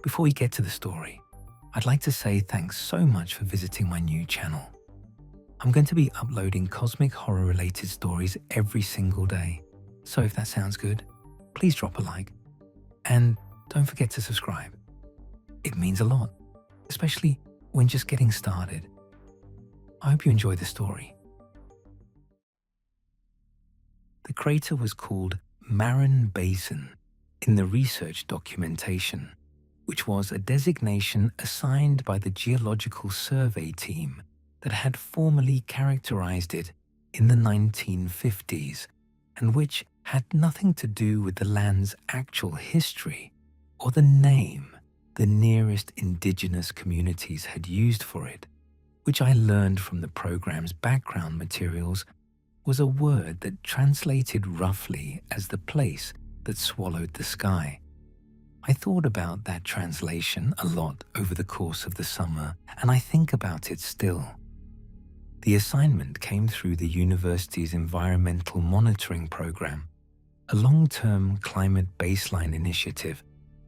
Before we get to the story, I'd like to say thanks so much for visiting my new channel. I'm going to be uploading cosmic horror related stories every single day. So if that sounds good, please drop a like and don't forget to subscribe. It means a lot, especially when just getting started. I hope you enjoy the story. The crater was called Marin Basin in the research documentation, which was a designation assigned by the Geological Survey team that had formally characterized it in the 1950s and which had nothing to do with the land's actual history or the name the nearest indigenous communities had used for it, which I learned from the program's background materials was a word that translated roughly as the place that swallowed the sky. I thought about that translation a lot over the course of the summer, and I think about it still. The assignment came through the university's environmental monitoring program, a long-term climate baseline initiative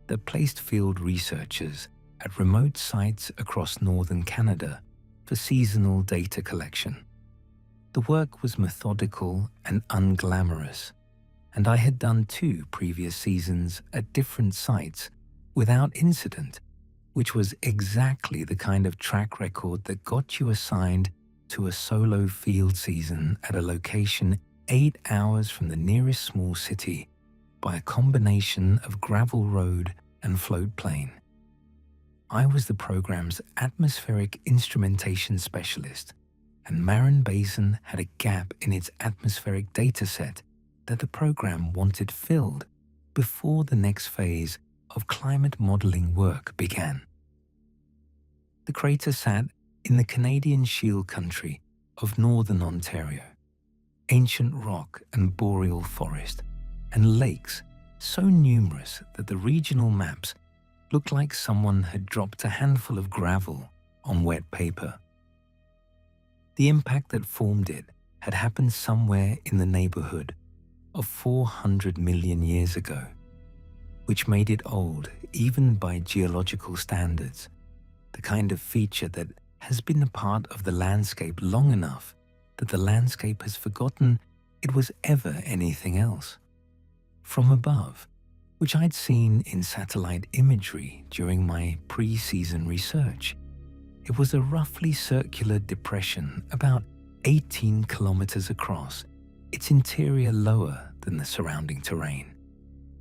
that placed field researchers at remote sites across northern Canada for seasonal data collection. The work was methodical and unglamorous, and I had done 2 previous seasons at different sites without incident, which was exactly the kind of track record that got you assigned to a solo field season at a location 8 hours from the nearest small city by a combination of gravel road and floatplane. I was the program's atmospheric instrumentation specialist, and Marin Basin had a gap in its atmospheric dataset that the program wanted filled before the next phase of climate modeling work began. The crater sat in the Canadian Shield country of northern Ontario, ancient rock and boreal forest, and lakes so numerous that the regional maps looked like someone had dropped a handful of gravel on wet paper. The impact that formed it had happened somewhere in the neighborhood of 400 million years ago, which made it old even by geological standards, the kind of feature that has been a part of the landscape long enough that the landscape has forgotten it was ever anything else. From above, which I'd seen in satellite imagery during my pre-season research, it was a roughly circular depression about 18 kilometers across, its interior lower than the surrounding terrain,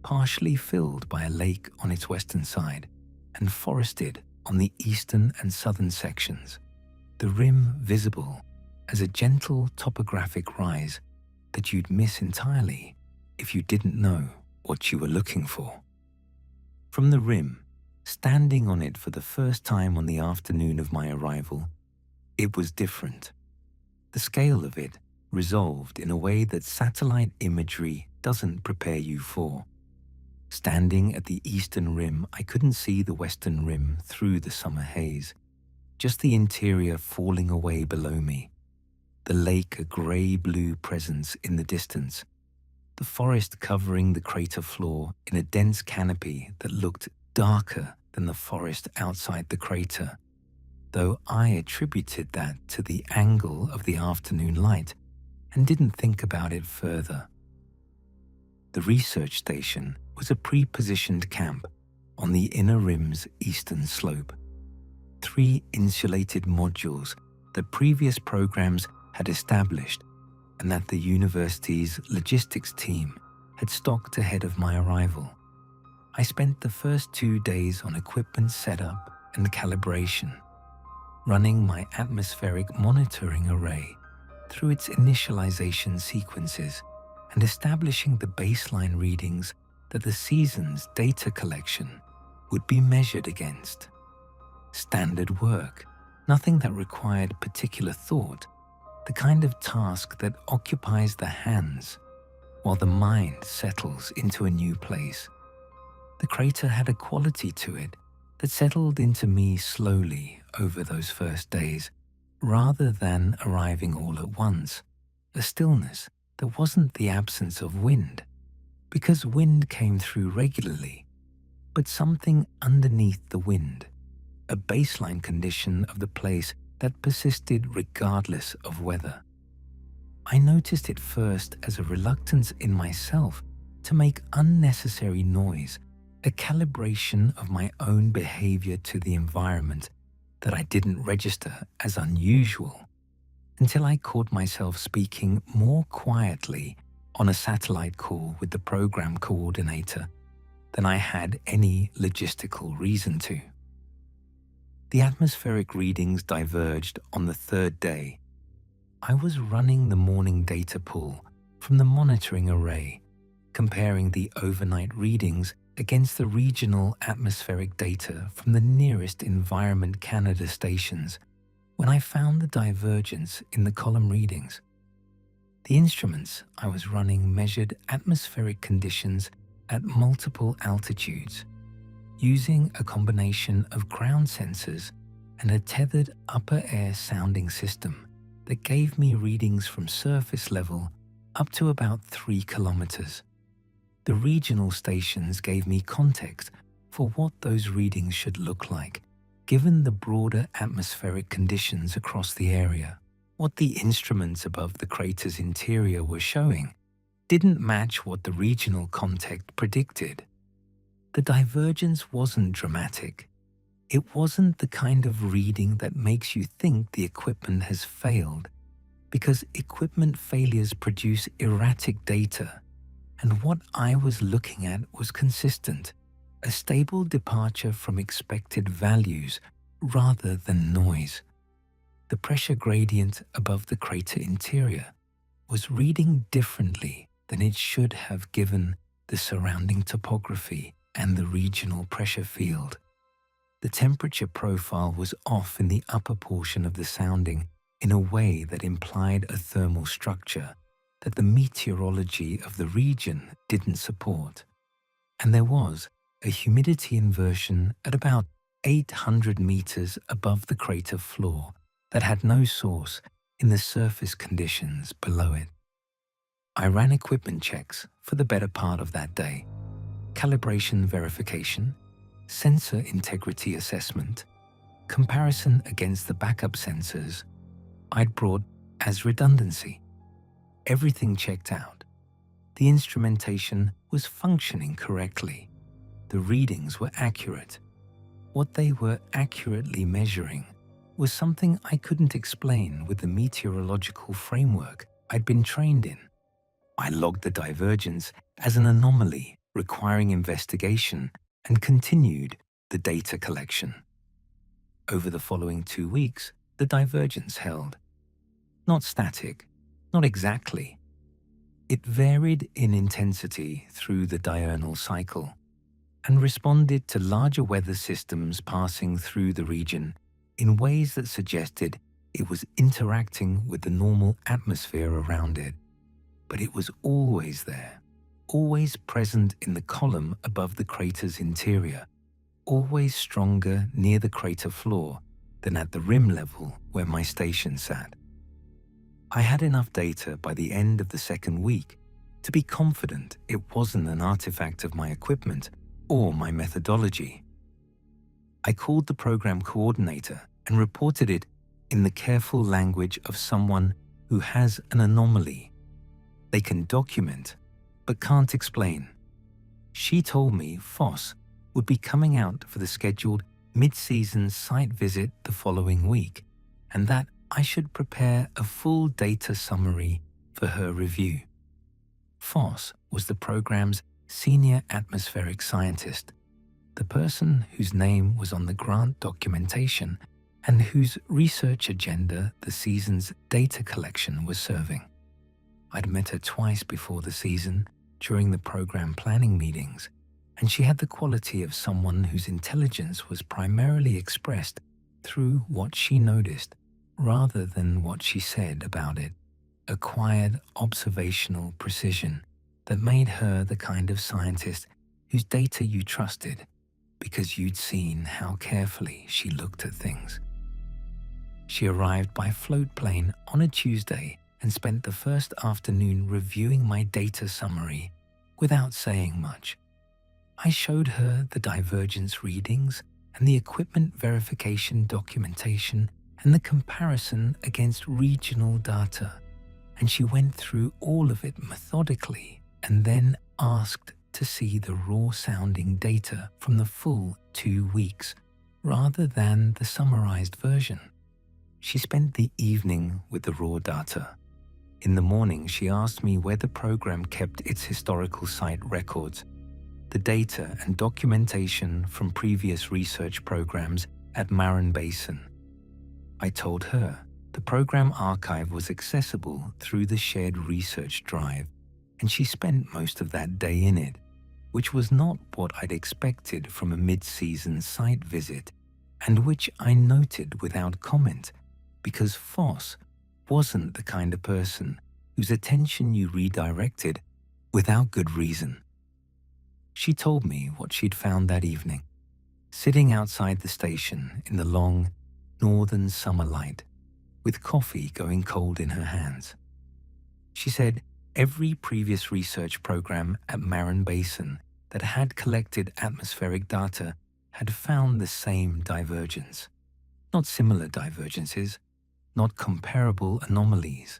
partially filled by a lake on its western side and forested on the eastern and southern sections, the rim visible as a gentle topographic rise that you'd miss entirely if you didn't know what you were looking for. From the rim, standing on it for the first time on the afternoon of my arrival, it was different. The scale of it resolved in a way that satellite imagery doesn't prepare you for. Standing at the eastern rim, I couldn't see the western rim through the summer haze, just the interior falling away below me, the lake a grey-blue presence in the distance, the forest covering the crater floor in a dense canopy that looked darker than the forest outside the crater, though I attributed that to the angle of the afternoon light and didn't think about it further. The research station was a pre-positioned camp on the inner rim's eastern slope. 3 insulated modules that previous programs had established and that the university's logistics team had stocked ahead of my arrival. I spent the first 2 days on equipment setup and calibration, running my atmospheric monitoring array through its initialization sequences and establishing the baseline readings that the season's data collection would be measured against. Standard work, nothing that required particular thought, the kind of task that occupies the hands while the mind settles into a new place. The crater had a quality to it that settled into me slowly over those first days, rather than arriving all at once, a stillness that wasn't the absence of wind, because wind came through regularly, but something underneath the wind, a baseline condition of the place that persisted regardless of weather. I noticed it first as a reluctance in myself to make unnecessary noise, a calibration of my own behavior to the environment that I didn't register as unusual until I caught myself speaking more quietly on a satellite call with the program coordinator than I had any logistical reason to. The atmospheric readings diverged on the third day. I was running the morning data pool from the monitoring array, comparing the overnight readings against the regional atmospheric data from the nearest Environment Canada stations when I found the divergence in the column readings. The instruments I was running measured atmospheric conditions at multiple altitudes, using a combination of ground sensors and a tethered upper air sounding system that gave me readings from surface level up to about 3 kilometers. The regional stations gave me context for what those readings should look like, given the broader atmospheric conditions across the area. What the instruments above the crater's interior were showing didn't match what the regional context predicted. The divergence wasn't dramatic. It wasn't the kind of reading that makes you think the equipment has failed, because equipment failures produce erratic data, and what I was looking at was consistent, a stable departure from expected values rather than noise. The pressure gradient above the crater interior was reading differently than it should have given the surrounding topography and the regional pressure field. The temperature profile was off in the upper portion of the sounding in a way that implied a thermal structure that the meteorology of the region didn't support. And there was a humidity inversion at about 800 meters above the crater floor that had no source in the surface conditions below it. I ran equipment checks for the better part of that day, calibration verification, sensor integrity assessment, comparison against the backup sensors I'd brought as redundancy. Everything checked out. The instrumentation was functioning correctly. The readings were accurate. What they were accurately measuring was something I couldn't explain with the meteorological framework I'd been trained in. I logged the divergence as an anomaly requiring investigation and continued the data collection. Over the following 2 weeks, the divergence held. Not static, not exactly. It varied in intensity through the diurnal cycle and responded to larger weather systems passing through the region in ways that suggested it was interacting with the normal atmosphere around it. But it was always there, always present in the column above the crater's interior, always stronger near the crater floor than at the rim level where my station sat. I had enough data by the end of the second week to be confident it wasn't an artifact of my equipment or my methodology. I called the program coordinator and reported it in the careful language of someone who has an anomaly. They can document, but can't explain. She told me FOSS would be coming out for the scheduled mid-season site visit the following week, and that I should prepare a full data summary for her review. FOSS was the program's senior atmospheric scientist, the person whose name was on the grant documentation and whose research agenda the season's data collection was serving. I'd met her twice before the season during the program planning meetings, and she had the quality of someone whose intelligence was primarily expressed through what she noticed rather than what she said about it, a quiet observational precision that made her the kind of scientist whose data you trusted because you'd seen how carefully she looked at things. She arrived by float plane on a Tuesday and spent the first afternoon reviewing my data summary without saying much. I showed her the divergence readings and the equipment verification documentation and the comparison against regional data, and she went through all of it methodically and then asked to see the raw-sounding data from the full 2 weeks rather than the summarized version. She spent the evening with the raw data. In the morning, she asked me where the program kept its historical site records, the data and documentation from previous research programs at Marin Basin. I told her the program archive was accessible through the shared research drive, and she spent most of that day in it, which was not what I'd expected from a mid-season site visit, and which I noted without comment, because Foss wasn't the kind of person whose attention you redirected without good reason. She told me what she'd found that evening, sitting outside the station in the long, northern summer light, with coffee going cold in her hands. She said every previous research program at Marin Basin that had collected atmospheric data had found the same divergence. Not similar divergences, not comparable anomalies.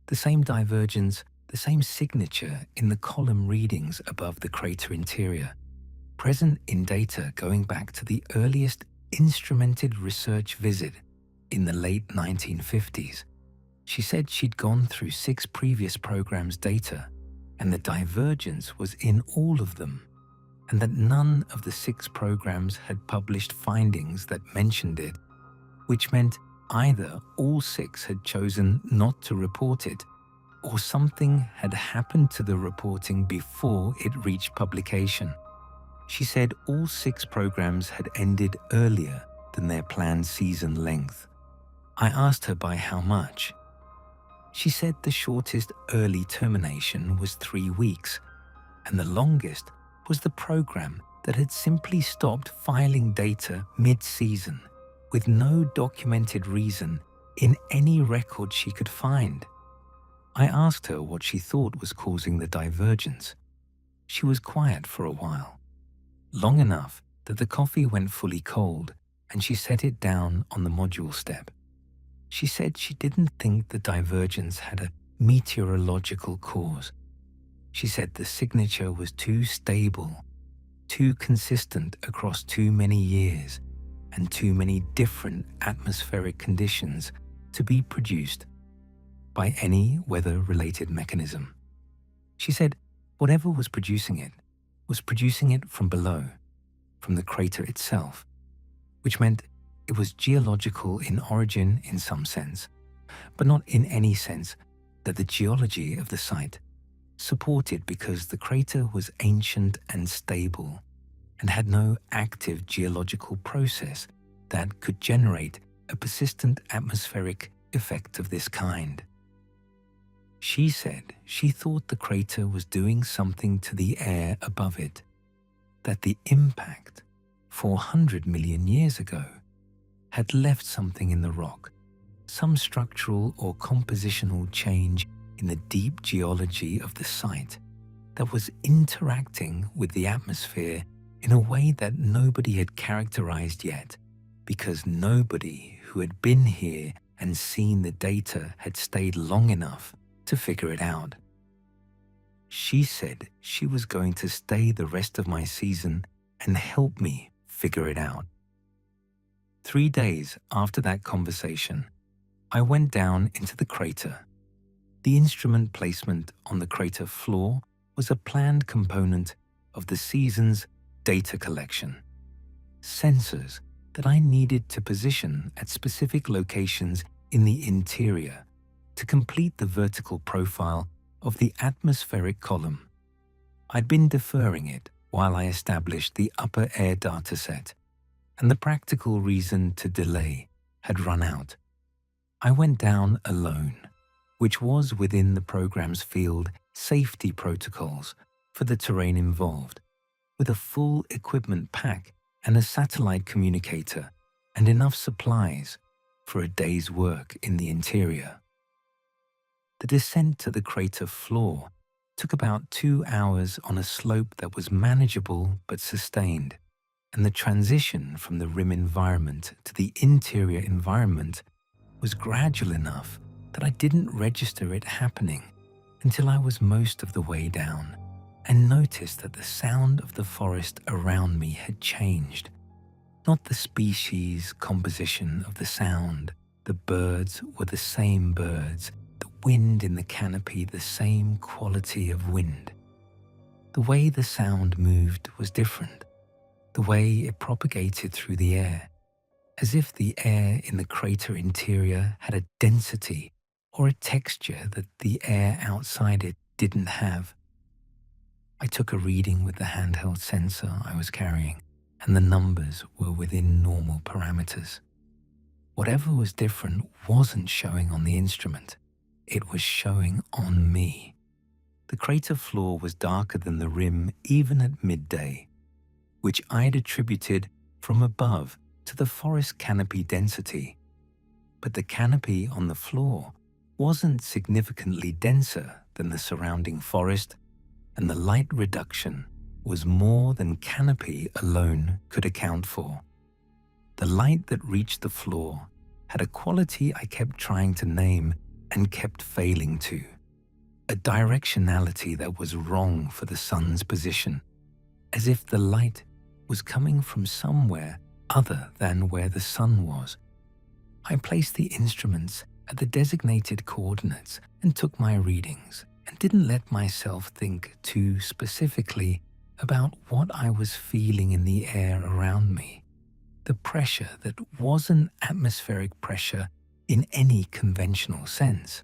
The same divergence, the same signature in the column readings above the crater interior, present in data going back to the earliest instrumented research visit in the late 1950s. She said she'd gone through 6 previous programs' data, and the divergence was in all of them, and that none of the 6 programs had published findings that mentioned it, which meant either all 6 had chosen not to report it, or something had happened to the reporting before it reached publication. She said all 6 programs had ended earlier than their planned season length. I asked her by how much. She said the shortest early termination was 3 weeks, and the longest was the program that had simply stopped filing data mid-season with no documented reason in any record she could find. I asked her what she thought was causing the divergence. She was quiet for a while, long enough that the coffee went fully cold and she set it down on the module step. She said she didn't think the divergence had a meteorological cause. She said the signature was too stable, too consistent across too many years and too many different atmospheric conditions to be produced by any weather-related mechanism. She said whatever was producing it from below, from the crater itself, which meant it was geological in origin in some sense, but not in any sense that the geology of the site supported, because the crater was ancient and stable and had no active geological process that could generate a persistent atmospheric effect of this kind. She said she thought the crater was doing something to the air above it, that the impact 400 million years ago had left something in the rock, some structural or compositional change in the deep geology of the site that was interacting with the atmosphere in a way that nobody had characterized yet, because nobody who had been here and seen the data had stayed long enough to figure it out. She said she was going to stay the rest of my season and help me figure it out. 3 days after that conversation, I went down into the crater. The instrument placement on the crater floor was a planned component of the season's data collection. Sensors that I needed to position at specific locations in the interior to complete the vertical profile of the atmospheric column. I'd been deferring it while I established the upper air dataset, and the practical reason to delay had run out. I went down alone, which was within the program's field safety protocols for the terrain involved, with a full equipment pack and a satellite communicator and enough supplies for a day's work in the interior. The descent to the crater floor took about 2 hours on a slope that was manageable but sustained, and the transition from the rim environment to the interior environment was gradual enough that I didn't register it happening until I was most of the way down and noticed that the sound of the forest around me had changed. Not the species composition of the sound. The birds were the same birds, the wind in the canopy the same quality of wind. The way the sound moved was different, the way it propagated through the air, as if the air in the crater interior had a density or a texture that the air outside it didn't have. I took a reading with the handheld sensor I was carrying, and the numbers were within normal parameters. Whatever was different wasn't showing on the instrument. It was showing on me. The crater floor was darker than the rim even at midday, which I'd attributed from above to the forest canopy density. But the canopy on the floor wasn't significantly denser than the surrounding forest, and the light reduction was more than canopy alone could account for. The light that reached the floor had a quality I kept trying to name and kept failing to. A directionality that was wrong for the sun's position, as if the light was coming from somewhere other than where the sun was. I placed the instruments at the designated coordinates and took my readings, and didn't let myself think too specifically about what I was feeling in the air around me. The pressure that wasn't atmospheric pressure in any conventional sense.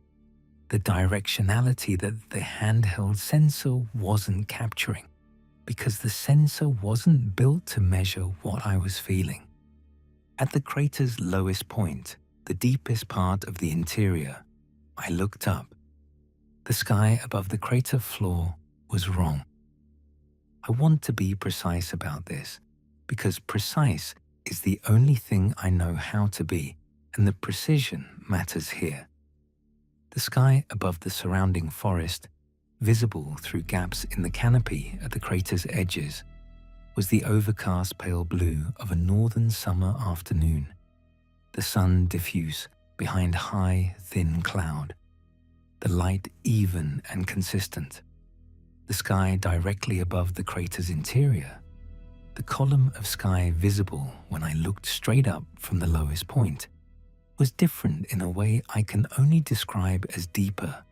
The directionality that the handheld sensor wasn't capturing, because the sensor wasn't built to measure what I was feeling. At the crater's lowest point, the deepest part of the interior, I looked up. The sky above the crater floor was wrong. I want to be precise about this, because precise is the only thing I know how to be, and the precision matters here. The sky above the surrounding forest, visible through gaps in the canopy at the crater's edges, was the overcast pale blue of a northern summer afternoon, the sun diffuse behind high, thin cloud, the light even and consistent. The sky directly above the crater's interior, the column of sky visible when I looked straight up from the lowest point, was different in a way I can only describe as deeper,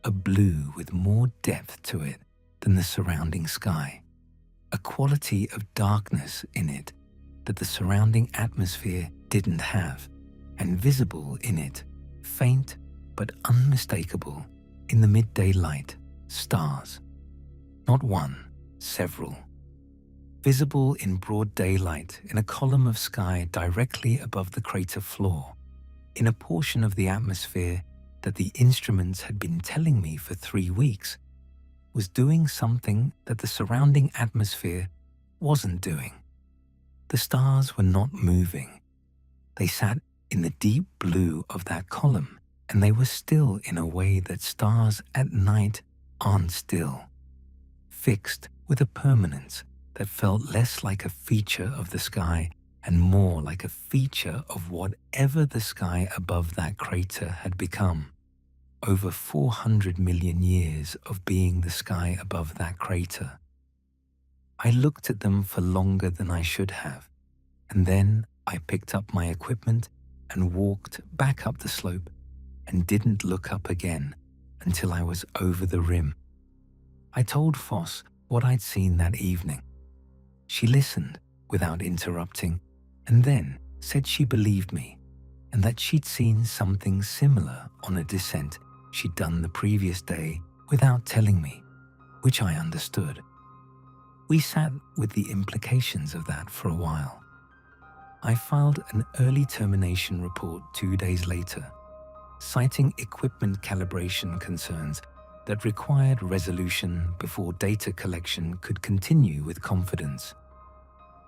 a blue with more depth to it than the surrounding sky, a quality of darkness in it that the surrounding atmosphere didn't have, and visible in it, faint but unmistakable, in the midday light, stars. Not one, several. Visible in broad daylight in a column of sky directly above the crater floor, in a portion of the atmosphere that the instruments had been telling me for 3 weeks was doing something that the surrounding atmosphere wasn't doing. The stars were not moving. They sat in the deep blue of that column, and they were still in a way that stars at night aren't still, fixed with a permanence that felt less like a feature of the sky and more like a feature of whatever the sky above that crater had become. Over 400 million years of being the sky above that crater. I looked at them for longer than I should have, and then I picked up my equipment and walked back up the slope and didn't look up again until I was over the rim. I told Foss what I'd seen that evening. She listened without interrupting, and then said she believed me and that she'd seen something similar on a descent she'd done the previous day without telling me, which I understood. We sat with the implications of that for a while. I filed an early termination report 2 days later, citing equipment calibration concerns that required resolution before data collection could continue with confidence.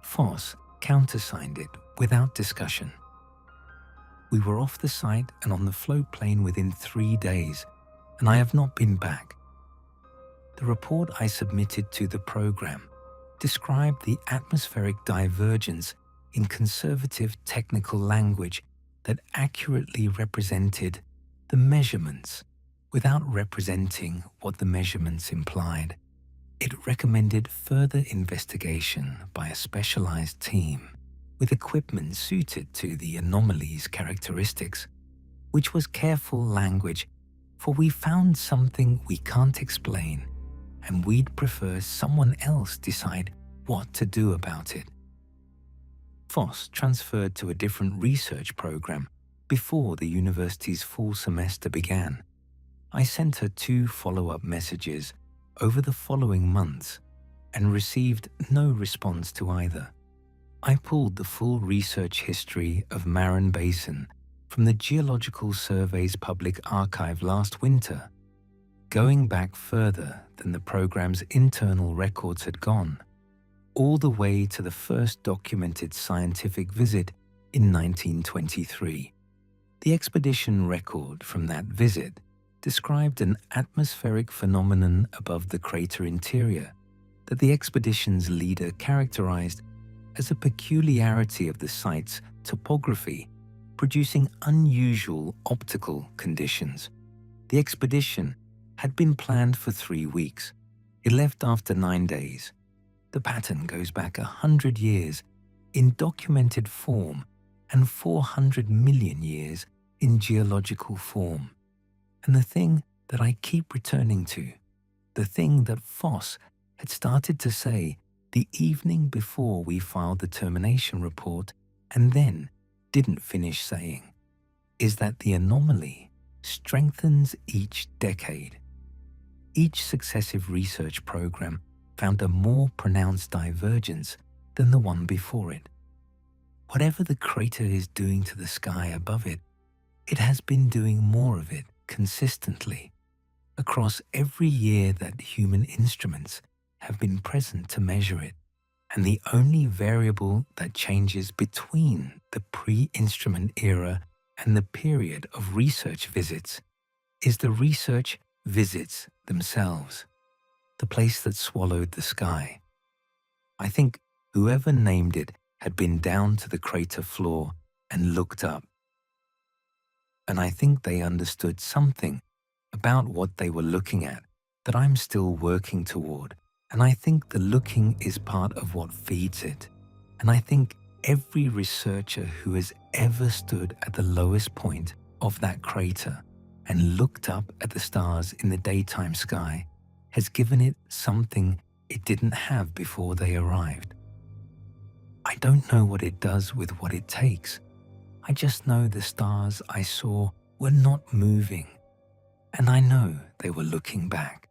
Foss countersigned it without discussion. We were off the site and on the float plane within 3 days, and I have not been back. The report I submitted to the program described the atmospheric divergence in conservative technical language that accurately represented the measurements without representing what the measurements implied. It recommended further investigation by a specialized team with equipment suited to the anomaly's characteristics, which was careful language, for we found something we can't explain, and we'd prefer someone else decide what to do about it. Voss transferred to a different research program before the university's fall semester began. I sent her 2 follow-up messages over the following months and received no response to either. I pulled the full research history of Marin Basin from the Geological Survey's public archive last winter, going back further than the program's internal records had gone, all the way to the first documented scientific visit in 1923. The expedition record from that visit described an atmospheric phenomenon above the crater interior that the expedition's leader characterized as a peculiarity of the site's topography, producing unusual optical conditions. The expedition had been planned for 3 weeks. It left after 9 days. The pattern goes back 100 years in documented form and 400 million years in geological form. And the thing that I keep returning to, the thing that Voss had started to say the evening before we filed the termination report and then didn't finish saying, is that the anomaly strengthens each decade. Each successive research program found a more pronounced divergence than the one before it. Whatever the crater is doing to the sky above it, it has been doing more of it consistently across every year that human instruments have been present to measure it, and the only variable that changes between the pre-instrument era and the period of research visits is the research visits themselves, the place that swallowed the sky. I think whoever named it had been down to the crater floor and looked up. And I think they understood something about what they were looking at that I'm still working toward. And I think the looking is part of what feeds it. And I think every researcher who has ever stood at the lowest point of that crater and looked up at the stars in the daytime sky has given it something it didn't have before they arrived. I don't know what it does with what it takes. I just know the stars I saw were not moving, and I know they were looking back.